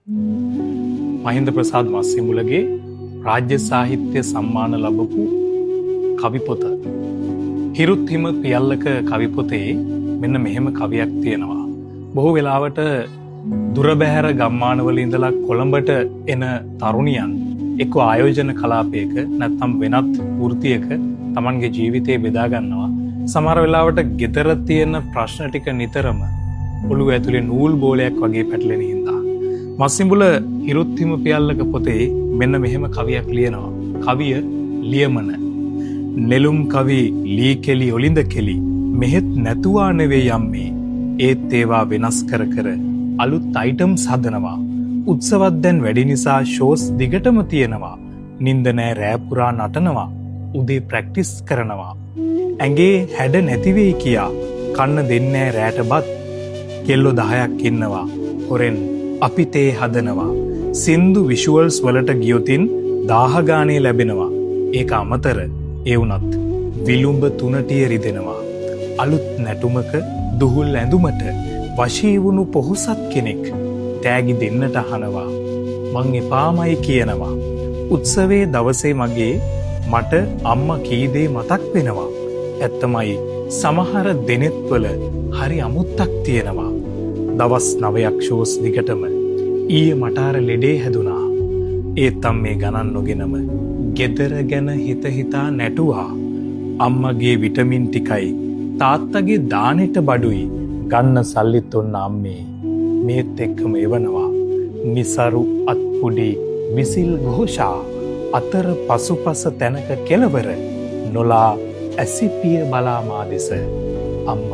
මහින්ද ප්‍රසාද් මස්සිමුලගේ රාජ්‍ය සාහිත්‍ය සම්මාන ලැබපු කවි පොත. හිරුත් හිම පියල්ලක කවි පොතේ මෙන්න මෙහෙම කවියක් තියෙනවා. බොහෝ වෙලාවට දුර බැහැර ගම්මානවල ඉඳලා කොළඹට එන තරුණියන් එක්ක ආයෝජන කලාපයක නැත්නම් වෙනත් වෘත්තියක Tamanගේ ජීවිතේ බෙදා ගන්නවා. සමහර වෙලාවට ගෙදර තියෙන ප්‍රශ්න ටික නිතරම ඔළුව ඇතුලේ නූල් බෝලයක් වගේ පැටලෙන හින්දා මස්සිඹුල හිරුත් හිම පියල්ලක පොතේ මෙන්න මෙහෙම කවියක් ලියනවා. කවිය ලියමන. නෙළුම් කවි ලී කෙලි ඔලිඳ කෙලි මෙහෙත් නැතුවා නෙවෙයි යම්මේ. ඒත් ඒවා වෙනස් කර කර අලුත් අයිටම්ස් හදනවා. උත්සවත් දැන් වැඩි නිසා ෂෝස් දිගටම තියෙනවා. නින්ද නෑ රෑ පුරා නටනවා. උදේ ප්‍රැක්ටිස් කරනවා. ඇඟේ හැඩ නැති වෙයි කියා කන්න දෙන්නේ රෑට බත්. කෙල්ලෝ 10ක් ඉන්නවා. හොරෙන් අපි තේ හදනවා. සින්දු විෂුවල්ස් වලට ගියොතින් 1000 ගානේ ලැබෙනවා. ඒක අමතර ඒ වුණත් විලුඹ 3ටිය රිදෙනවා. අලුත් නැටුමක දුහුල් ඇඳුමට වශී වුණු පොහොසත් කෙනෙක් තෑගි දෙන්නට අහනවා. මං එපාමයි කියනවා. උත්සවයේ දවසේ මගේ මට අම්මා කී දේ මතක් වෙනවා. ඇත්තමයි සමහර දෙනෙත්වල හරි අමුත්තක් තියෙනවා. දවස් 9ක් ෂෝස් දිගටම ඊයේ මට අර ලෙඩේ හැදුනා. ඒත්තම් මේ ගණන් නොගෙනම ගෙදර ගැන හිත හිතා නැටුවා. අම්මගේ විටමින් ටිකයි තාත්තගේ දානෙට බඩුයි ගන්න සල්ලිත් ඔන්න අම්මේ මේත් එක්කම එවනවා. නිසරු අත්පුඩි විසිල් ഘോഷා අතර පසුපස තැනක කෙලවර නොලා ඇසිපිය බලා මා දෙස අම්ම